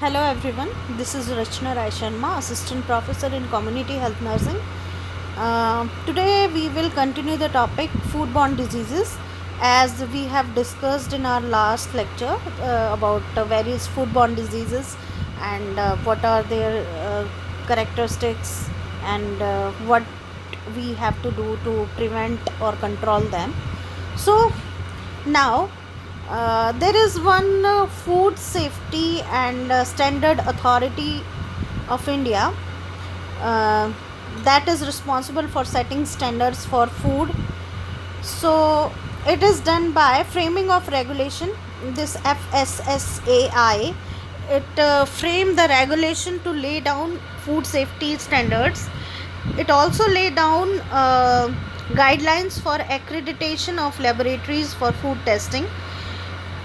Hello everyone, this is Rachna Rai Sharma, Assistant Professor in Community Health Nursing. Today we will continue the topic foodborne diseases as we have discussed in our last lecture about various foodborne diseases and what are their characteristics and what we have to do to prevent or control them. So now there is one food safety and standard authority of India uh, that is responsible for setting standards for food. So it is done by framing of regulation. This FSSAI, it framed the regulation to lay down food safety standards. It also lay down guidelines for accreditation of laboratories for food testing.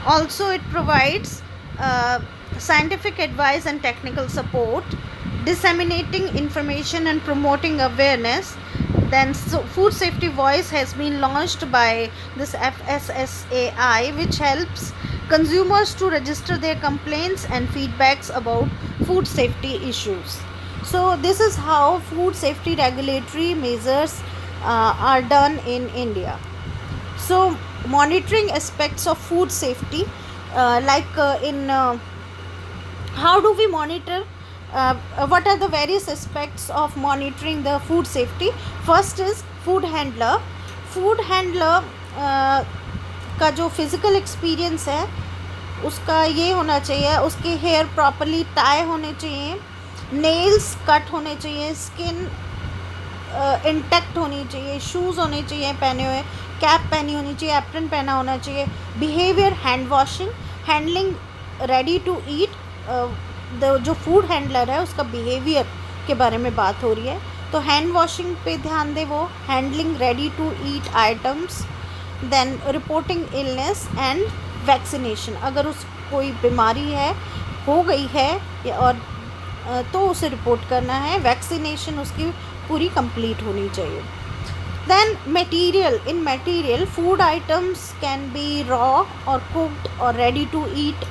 Also, it provides scientific advice and technical support, disseminating information and promoting awareness. Then, Food Safety Voice has been launched by this FSSAI, which helps consumers to register their complaints and feedbacks about food safety issues. So, this is how food safety regulatory measures are done in India. So monitoring aspects of food safety, in how do we monitor, what are the various aspects of monitoring the food safety. First is food handler का जो physical experience है उसका ये होना चाहिए, उसके hair properly tie होने चाहिए, नेल्स कट होने चाहिए, स्किन इंटैक्ट होनी चाहिए, शूज़ होने चाहिए पहने हुए, कैप पहनी होनी चाहिए, एप्रन पहना होना चाहिए, behaviour, hand washing, handling ready to eat. जो फूड हैंडलर है उसका बिहेवियर के बारे में बात हो रही है, तो हैंड वॉशिंग पे ध्यान दे, वो handling ready to eat items, then reporting illness and vaccination. अगर उस कोई बीमारी है, हो गई है और तो उसे रिपोर्ट करना है। वैक्सीनेशन उसकी पूरी कंप्लीट होनी चाहिए। Then material food items can be raw और कुक्ड और रेडी टू ईट,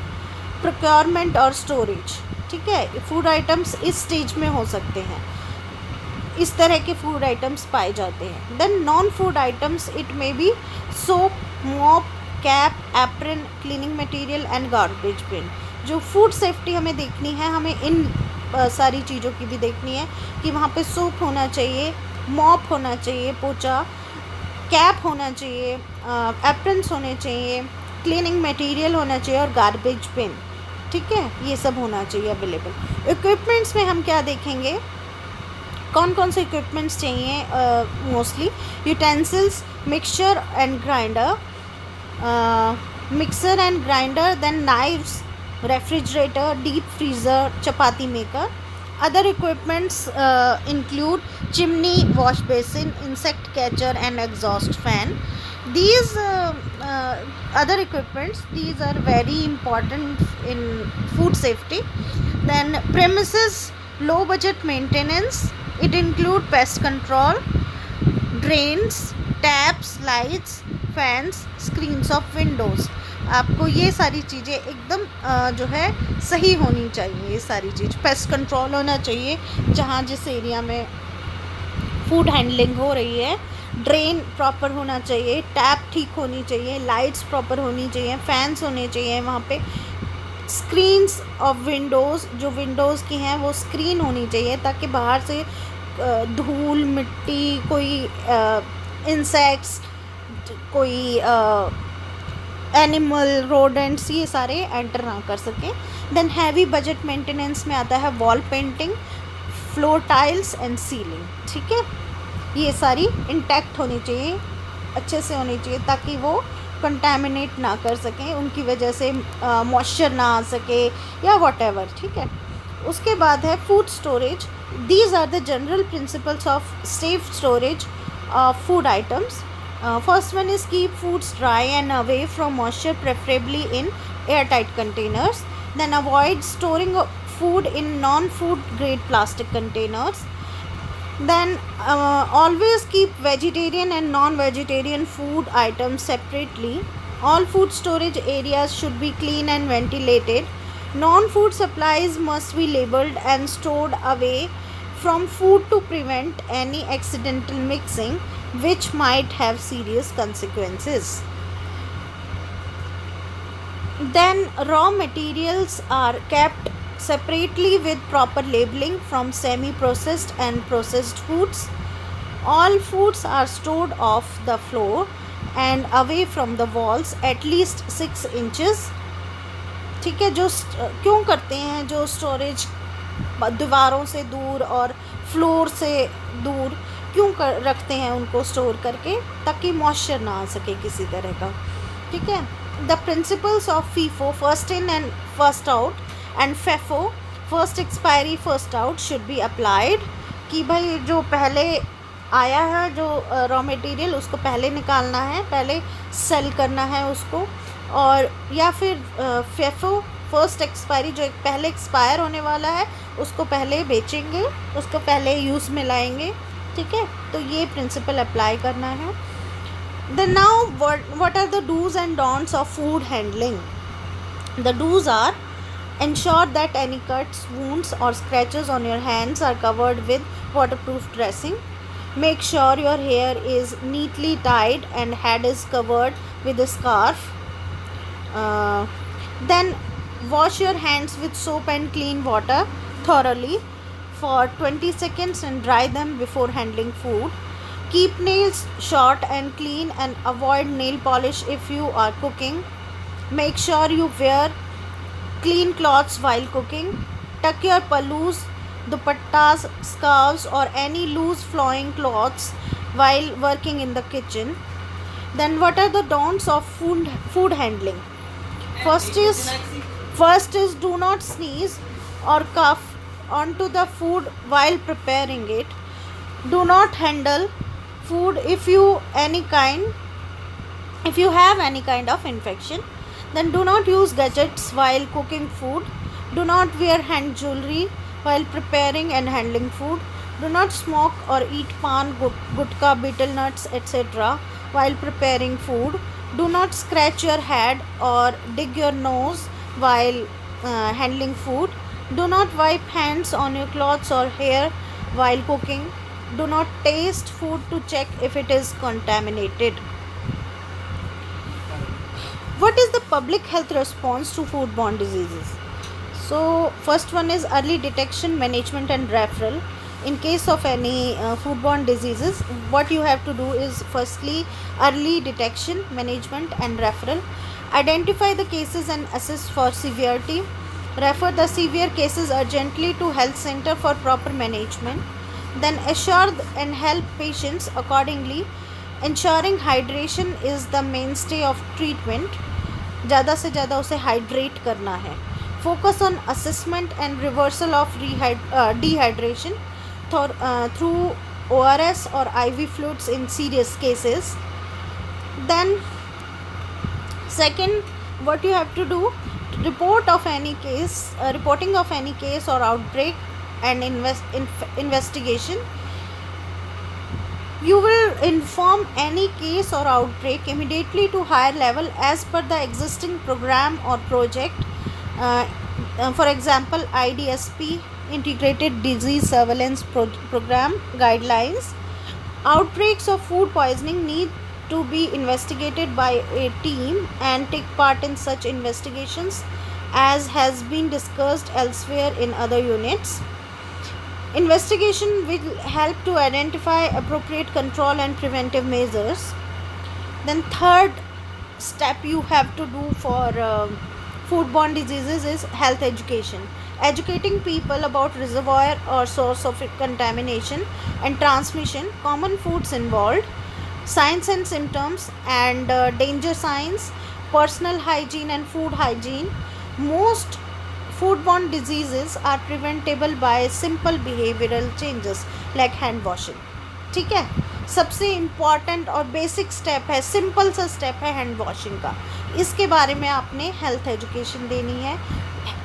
प्रोक्योरमेंट और स्टोरेज। ठीक है, फूड आइटम्स इस स्टेज में हो सकते हैं, इस तरह के फूड आइटम्स पाए जाते हैं। Then non food items, it may be soap, mop, cap, apron, cleaning material and garbage bin. जो फूड सेफ्टी हमें देखनी है, हमें इन सारी चीज़ों की भी देखनी है कि वहाँ पे सोप होना चाहिए, मॉप होना चाहिए, पोछा, कैप होना चाहिए, एप्रन्स होने चाहिए, क्लीनिंग मटेरियल होना चाहिए और गार्बेज बिन। ठीक है, ये सब होना चाहिए अवेलेबल। इक्विपमेंट्स में हम क्या देखेंगे, कौन कौन से इक्विपमेंट्स चाहिए? Mostly utensils, mixture and grinder, then knives, refrigerator, deep freezer, chapati maker. Other equipments include chimney, wash basin, insect catcher and exhaust fan. These other equipments, these are very important in food safety. Then premises low budget maintenance, it include pest control, drains, taps, lights, fans, screens of Windows. आपको ये सारी चीज़ें एकदम जो है सही होनी चाहिए। ये सारी चीज़, पेस्ट कंट्रोल होना चाहिए जहाँ जिस एरिया में फूड हैंडलिंग हो रही है, ड्रेन प्रॉपर होना चाहिए, टैप ठीक होनी चाहिए, लाइट्स प्रॉपर होनी चाहिए, फैंस होने चाहिए वहाँ पे, स्क्रीन्स ऑफ विंडोज़, जो विंडोज़ की हैं वो स्क्रीन होनी चाहिए ताकि बाहर से धूल, मिट्टी, कोई इंसेक्ट्स, कोई एनिमल, रोडेंट्स, ये सारे एंटर ना कर सकें। देन हैवी बजट मेंटेनेंस में आता है wall painting, floor tiles and ceiling. ठीक है, ये सारी इंटैक्ट होनी चाहिए, अच्छे से होनी चाहिए ताकि वो कंटेमिनेट ना कर सकें, उनकी वजह से मॉइस्चर ना आ सके या व्हाटएवर। ठीक है, उसके बाद है food storage. These are the general principles of safe storage of food items. First one is keep foods dry and away from moisture, preferably in airtight containers. Then avoid storing food in non-food grade plastic containers. Then always keep vegetarian and non-vegetarian food items separately. All food storage areas should be clean and ventilated. Non-food supplies must be labeled and stored away from food to prevent any accidental mixing which might have serious consequences. Then raw materials are kept separately with proper labeling from semi-processed and processed foods. All foods are stored off the floor and away from the walls at least 6 inches. ठीक है, जो क्यों करते हैं, जो storage दीवारों से दूर और फ्लोर से दूर क्यों रखते हैं उनको स्टोर करके, ताकि मॉइस्चर ना आ सके किसी तरह का. ठीक है. The principles of FIFO, first in and first out, and FEFO, first expiry first out, should be applied. कि भाई जो पहले आया है जो रॉ मटेरियल उसको पहले निकालना है, पहले सेल करना है उसको. और या फिर फेफो, फर्स्ट एक्सपायरी, जो पहले एक्सपायर होने वाला है उसको पहले बेचेंगे, उसको पहले यूज़ में लाएंगे. ठीक है. तो ये प्रिंसिपल अप्लाई करना है. Then now what are the do's and don'ts of food handling? The do's are: ensure that any cuts, wounds or scratches on your hands are covered with waterproof dressing. Make sure your hair is neatly tied and head is covered with a scarf. Then wash your hands with soap and clean water thoroughly for 20 seconds and dry them before handling food. Keep nails short and clean and avoid nail polish if you are cooking. Make sure you wear clean clothes while cooking. Tuck your palus, dupattas, scarves or any loose flowing cloths while working in the kitchen. Then what are the don'ts of food handling? First is do not sneeze or cough onto the food while preparing it. Do not handle food if you have any kind of infection. Then do not use gadgets while cooking food. Do not wear hand jewelry while preparing and handling food. Do not smoke or eat pan, gutka, betel nuts, etc. while preparing food. Do not scratch your head or dig your nose while handling food. Do not wipe hands on your clothes or hair while cooking. Do not taste food to check if it is contaminated. What is the public health response to foodborne diseases? So first one is early detection, management and referral. In case of any foodborne diseases, what you have to do is firstly early detection, management and referral. Identify the cases and assess for severity. Refer the severe cases urgently to health center for proper management. Then assure and help patients accordingly. Ensuring hydration is the mainstay of treatment. ज़्यादा से ज़्यादा उसे hydrate करना है. Focus on assessment and reversal of dehydration through ORS or IV fluids in serious cases. Then second, what you have to do, reporting of any case or outbreak and investigation. You will inform any case or outbreak immediately to higher level as per the existing program or project. For example, IDSP, Integrated Disease Surveillance Program guidelines. Outbreaks of food poisoning need to be investigated by a team and take part in such investigations as has been discussed elsewhere in other units. Investigation will help to identify appropriate control and preventive measures. Then third step you have to do for foodborne diseases is health education. Educating people about reservoir or source of contamination and transmission, common foods involved, signs and symptoms and danger signs, personal hygiene and food hygiene. Most foodborne diseases are preventable by simple behavioral changes like hand washing. ठीक है. सबसे important और basic step है, simple सा step है hand washing का. इसके बारे में आपने हेल्थ एजुकेशन देनी है.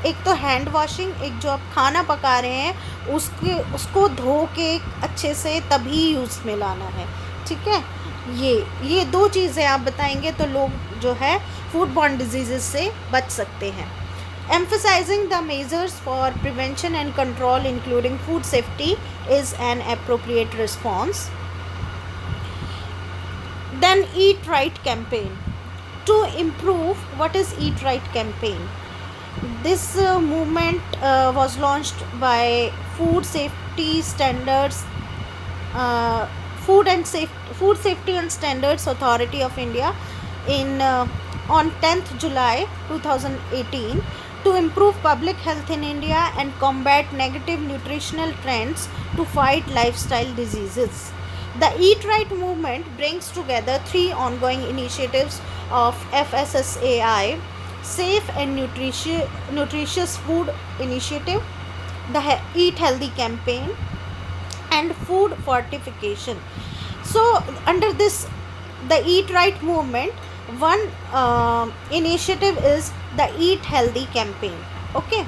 एक तो हैंड वॉशिंग, एक जो आप खाना पका रहे हैं उसको धो के अच्छे से तभी यूज़ में लाना है. ठीक है. ये दो चीज़ें आप बताएंगे तो लोग जो है फूडबॉर्न डिजीज़ से बच सकते हैं. Emphasizing the measures for prevention and control, including food safety, is an appropriate response. Then, Eat Right campaign. To improve, what is Eat Right campaign? This movement was launched by Food Safety Standards, uh, Food Safety and Standards Authority of India in on 10th July 2018 to improve public health in India and combat negative nutritional trends to fight lifestyle diseases. The Eat Right movement brings together three ongoing initiatives of FSSAI: Safe and Nutritious Food Initiative, the Eat Healthy campaign, and food fortification. So, under this, the Eat Right movement, one initiative is the Eat Healthy campaign. Okay.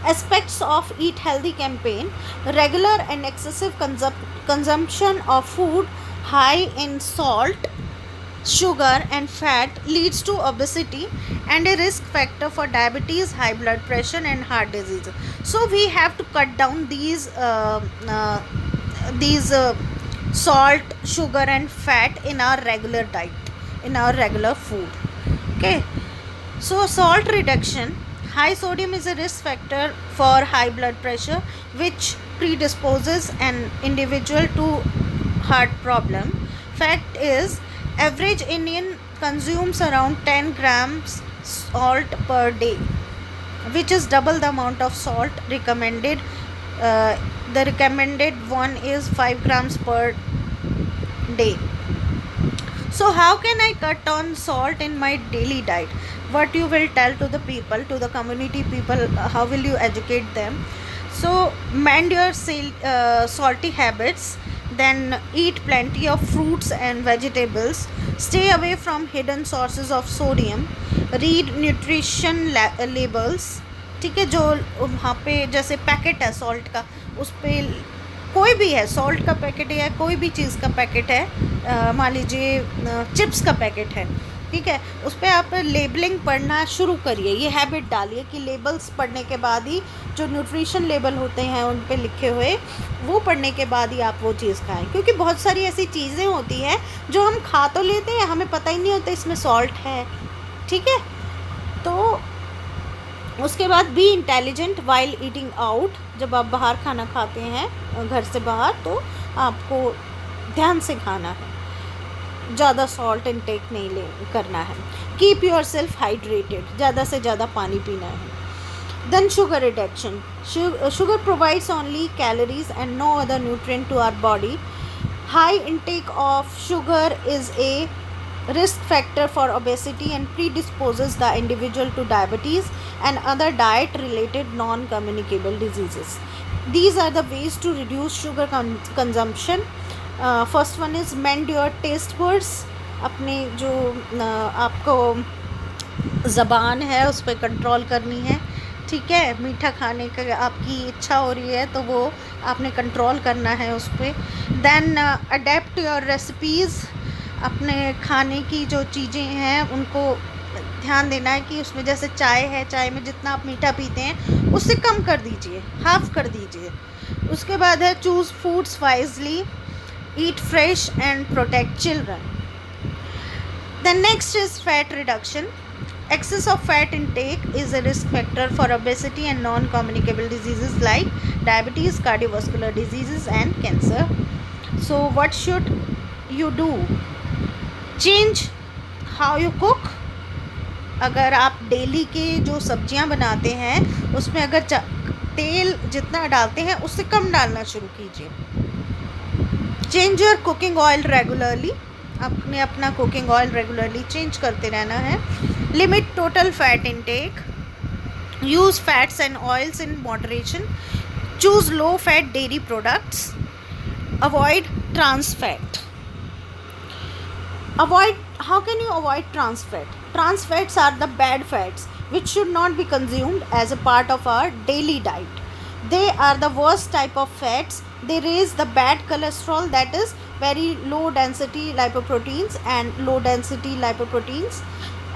Aspects of Eat Healthy campaign: regular and excessive consumption of food high in salt, sugar, and fat leads to obesity and a risk factor for diabetes, high blood pressure, and heart disease. So we have to cut down these salt, sugar, and fat in our regular diet, in our regular food. Okay. So, salt reduction. High sodium is a risk factor for high blood pressure, which predisposes an individual to heart problem. Fact is, average Indian consumes around 10 grams salt per day, which is double the amount of salt recommended. The recommended one is 5 grams per day. So, how can I cut on salt in my daily diet? What you will tell to the people, to the community people, how will you educate them? So, mend your salty habits, then eat plenty of fruits and vegetables, stay away from hidden sources of sodium, read nutrition labels. ठीक है, जो वहाँ पे जैसे packet है salt का, उस पर कोई भी है, सॉल्ट का पैकेट है या कोई भी चीज़ का पैकेट है, मान लीजिए चिप्स का पैकेट है, ठीक है, उस पर आप लेबलिंग पढ़ना शुरू करिए, ये हैबिट डालिए कि लेबल्स पढ़ने के बाद ही, जो न्यूट्रिशन लेबल होते हैं उन पे लिखे हुए, वो पढ़ने के बाद ही आप वो चीज़ खाएं, क्योंकि बहुत सारी ऐसी चीज़ें होती हैं जो हम खा तो लेते हैं, हमें पता ही नहीं होता इसमें सॉल्ट है, ठीक है। तो उसके बाद be intelligent while eating out. जब आप बाहर खाना खाते हैं घर से बाहर, तो आपको ध्यान से खाना है, ज़्यादा सॉल्ट इनटेक नहीं करना है। कीप योर सेल्फ हाइड्रेटेड, ज़्यादा से ज़्यादा पानी पीना है। Then sugar reduction. Sugar provides only calories and no other nutrient to our body. High intake of sugar is a risk factor for obesity and predisposes the individual to diabetes and other diet related non-communicable diseases. These are the ways to reduce sugar consumption. First one is mend your taste buds. अपने जो आपको ज़बान है उस पर control करनी है, ठीक है, मीठा खाने का आपकी इच्छा हो रही है तो वो आपने कंट्रोल करना है उस पर। Then adapt your recipes. अपने खाने की जो चीज़ें हैं उनको ध्यान देना है कि उसमें जैसे चाय है, चाय में जितना आप मीठा पीते हैं उससे कम कर दीजिए, हाफ कर दीजिए। उसके बाद है choose foods wisely, eat fresh and protect children. The next is fat reduction. Excess of fat intake is a risk factor for obesity and non-communicable diseases like diabetes, cardiovascular diseases and cancer. So what should you do? Change how you cook. अगर आप daily के जो सब्जियां बनाते हैं उसमें अगर तेल जितना डालते हैं उससे कम डालना शुरू कीजिए। Change your cooking oil regularly. आपने अपना कुकिंग ऑयल रेगुलरली चेंज करते रहना है। Limit total fat intake. Use fats and oils in moderation. Choose low fat dairy products. Avoid trans fat. How can you avoid trans fat? Trans fats are the bad fats which should not be consumed as a part of our daily diet. They are the worst type of fats. They raise the bad cholesterol, that is very low density lipoproteins and low density lipoproteins,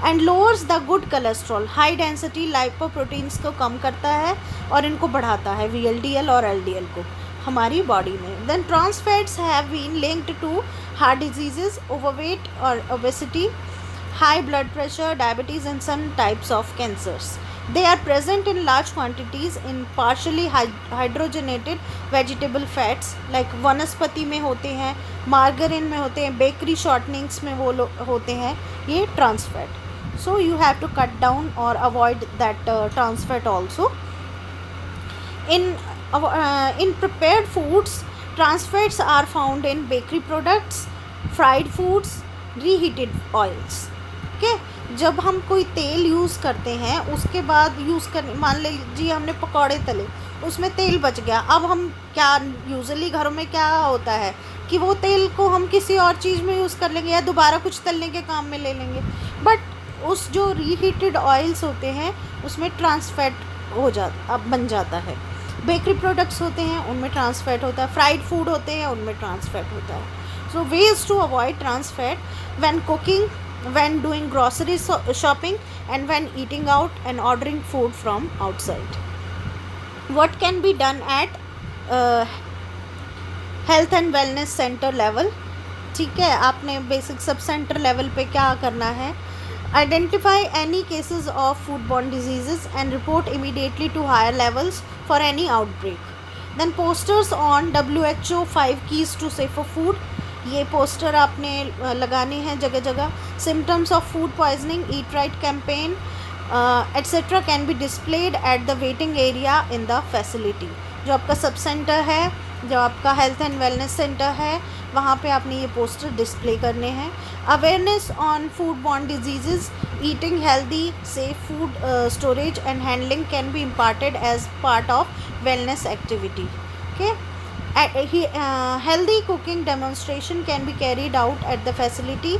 and lowers the good cholesterol, high density lipoproteins को कम करता है और इनको बढ़ाता है VLDL और LDL को हमारी बॉडी में. Then trans fats have been linked to heart diseases, overweight और obesity, high blood pressure, diabetes and some types of cancers. They are present in large quantities in partially hydrogenated vegetable fats like वनस्पति में होते हैं, margarine में होते हैं, bakery शॉर्टनिंग्स में वो होते हैं ये trans fat. So you have to cut down or avoid that trans fat also. In prepared foods, trans fats are found in bakery products, fried foods, reheated oils. Okay, जब हम कोई तेल यूज़ करते हैं उसके बाद मान लीजिए हमने पकौड़े तले, उसमें तेल बच गया. अब हम क्या यूजुअली घरों में क्या होता है कि वो तेल को हम किसी और चीज़ में यूज़ कर लेंगे या दोबारा कुछ तलने के काम में ले लेंगे. बट उस जो रीहीटेड ऑयल्स होते हैं उसमें ट्रांस फैट बन जाता है. बेकरी प्रोडक्ट्स होते हैं उनमें ट्रांस फैट होता है, फ्राइड फूड होते हैं उनमें ट्रांस फैट होता है. So ways to avoid trans fat when cooking, when doing grocery shopping and when eating out and ordering food from outside. What can be done at health and wellness center level? ठीक है, आपने basic sub centre level पे क्या करना है. Identify any cases of foodborne diseases and report immediately to higher levels for any outbreak. Then posters on WHO 5 keys to safer food. ये poster आपने लगाने हैं जगह जगह. Symptoms of food poisoning, eat right campaign etcetera can be displayed at the waiting area in the facility. जो आपका sub centre है, जो आपका हेल्थ एंड वेलनेस सेंटर है, वहाँ पे आपने ये पोस्टर डिस्प्ले करने हैं. Awareness on food borne diseases, eating healthy safe food storage and handling can be imparted as part of wellness activity. Okay, healthy cooking demonstration can be carried out at the facility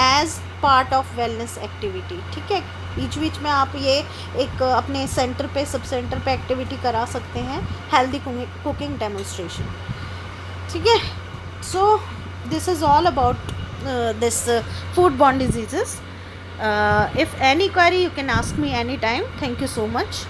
as part of wellness activity. ठीक है, बीच में आप ये एक अपने centre पे, sub centre पे activity करा सकते हैं, हेल्दी कुकिंग डेमोन्स्ट्रेशन. ठीक है, so this is all about this foodborne diseases. If any query you can ask me anytime. Thank you so much.